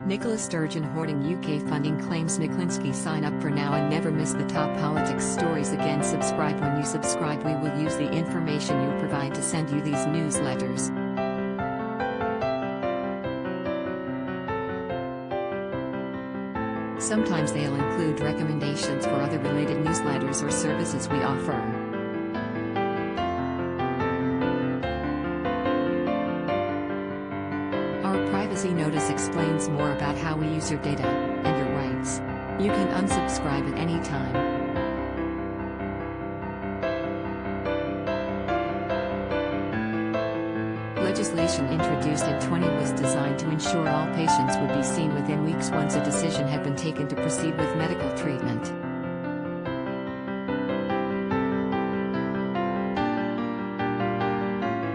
Nicola Sturgeon hoarding UK funding claims Niklinski. Sign up for now and never miss the top politics stories again. Subscribe. When you subscribe, we will use the information you provide to send you these newsletters. Sometimes they'll include recommendations for other related newsletters or services we offer. Our privacy notice explains more about how we use your data and your rights. You can unsubscribe at any time. Legislation introduced in 20 was designed to ensure all patients would be seen within weeks once a decision had been taken to proceed with medical treatment.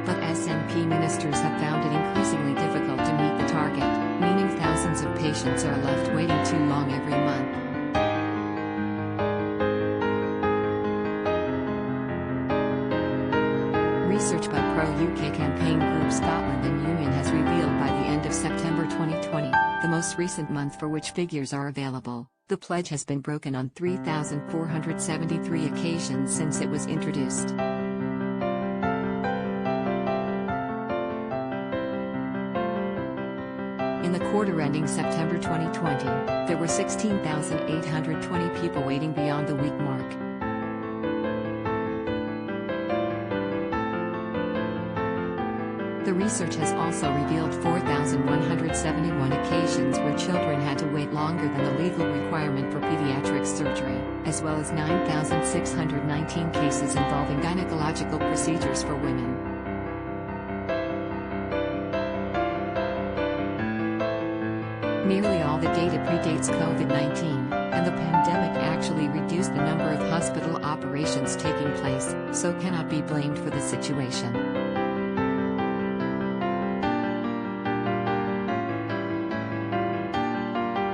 But SNP ministers have found it increasingly difficult to meet the target, meaning thousands of patients are left waiting too long every month. Research by pro-UK campaign group Scotland and Union has revealed by the end of September 2020, the most recent month for which figures are available, the pledge has been broken on 3,473 occasions since it was introduced. In the quarter ending September 2020, there were 16,820 people waiting beyond the week mark. The research has also revealed 4,171 occasions where children had to wait longer than the legal requirement for pediatric surgery, as well as 9,619 cases involving gynecological procedures for women. Nearly all the data predates COVID-19, and the pandemic actually reduced the number of hospital operations taking place, so cannot be blamed for the situation.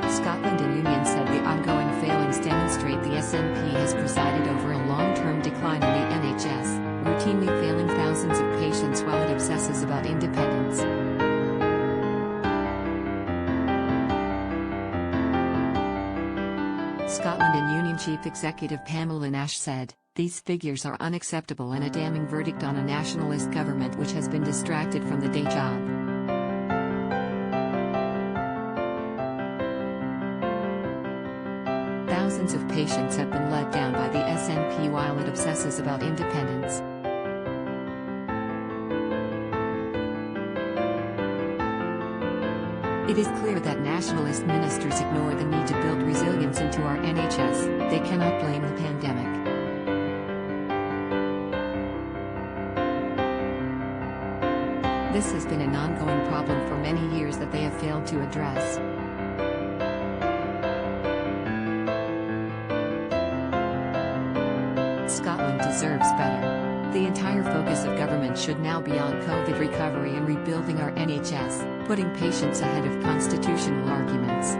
Scotland and Union said the ongoing failings demonstrate the SNP has presided over a long-term decline in the NHS, routinely failing thousands of patients while it obsesses about independence. Scotland and Union Chief Executive Pamela Nash said, "These figures are unacceptable and a damning verdict on a nationalist government which has been distracted from the day job." Thousands of patients have been let down by the SNP while it obsesses about independence. It is clear that nationalist ministers ignore the need to build resilience into our NHS. They cannot blame the pandemic. This has been an ongoing problem for many years that they have failed to address. Scotland deserves better. The entire focus of government should now be on COVID recovery and rebuilding our NHS, putting patients ahead of constitutional arguments.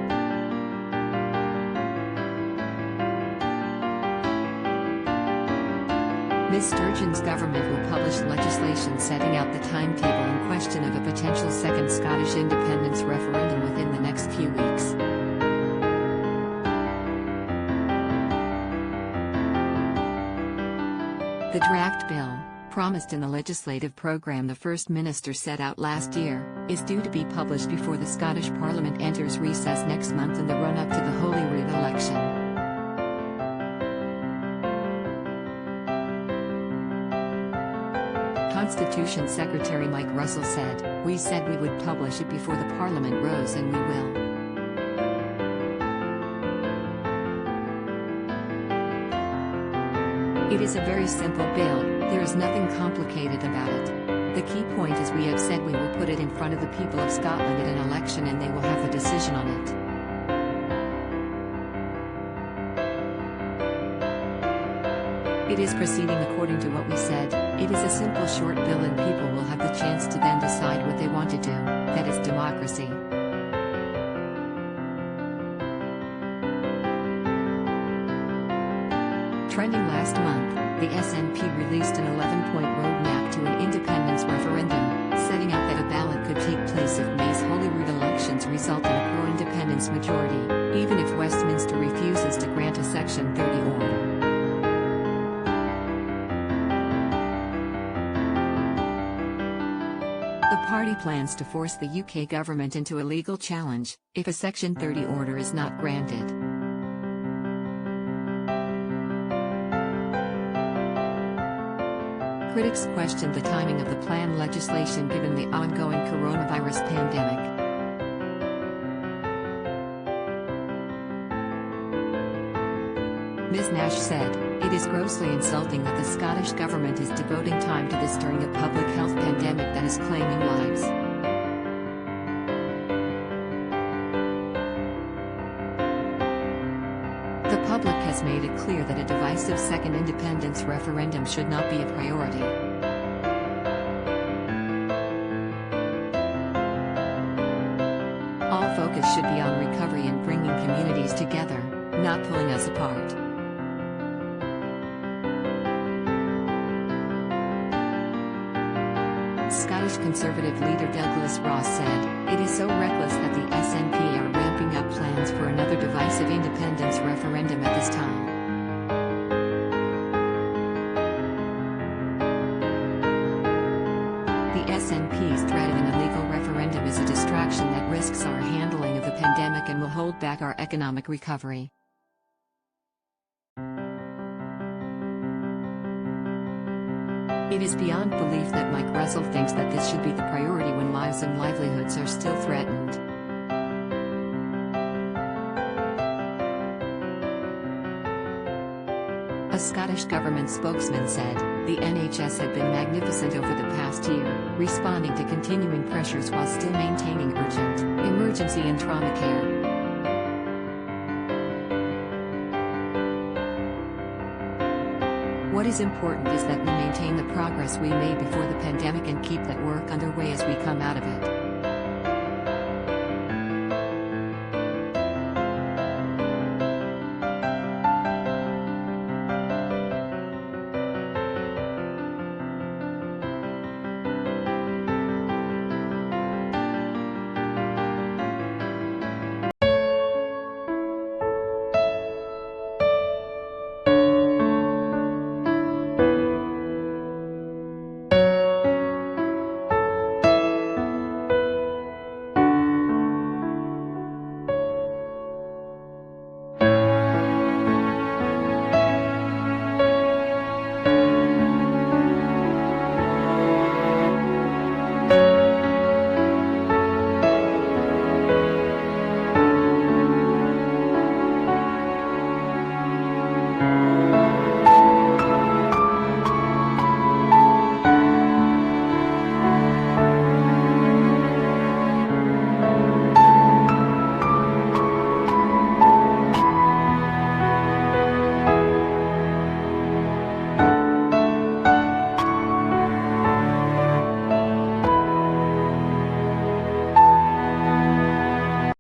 Ms. Sturgeon's government will publish legislation setting out the timetable in question of a potential second Scottish independence referendum within the next few weeks. The draft bill, promised in the legislative programme the First Minister set out last year, is due to be published before the Scottish Parliament enters recess next month in the run-up to the Holyrood election. Constitution Secretary Mike Russell said, "We said we would publish it before the Parliament rose and we will." It is a very simple bill, there is nothing complicated about it. The key point is we have said we will put it in front of the people of Scotland at an election and they will have a decision on it. It is proceeding according to what we said. It is a simple short bill and people will have the chance to then decide what they want to do. That is democracy. Trending last month, the SNP released an 11-point roadmap to an independence referendum, setting out that a ballot could take place if May's Holyrood election elections result in a pro-independence majority, even if Westminster refuses to grant a Section 30 order. The party plans to force the UK government into a legal challenge if a Section 30 order is not granted. Critics questioned the timing of the planned legislation given the ongoing coronavirus pandemic. Ms. Nash said, "It is grossly insulting that the Scottish Government is devoting time to this during a public health pandemic that is claiming lives." The public has made it clear that a divisive second independence referendum should not be a priority. All focus should be on recovery and bringing communities together, not pulling us apart. Scottish Conservative leader Douglas Ross said, "It is so reckless that the SNP are ramping up plans for another divisive independence referendum at this time." The SNP's threat of an illegal referendum is a distraction that risks our handling of the pandemic and will hold back our economic recovery. It is beyond belief that Mike Russell thinks that this should be the priority when lives and livelihoods are still threatened. A Scottish government spokesman said, "The NHS had been magnificent over the past year, responding to continuing pressures while still maintaining urgent, emergency and trauma care." What is important is that we maintain the progress we made before the pandemic and keep that work underway as we come out of it.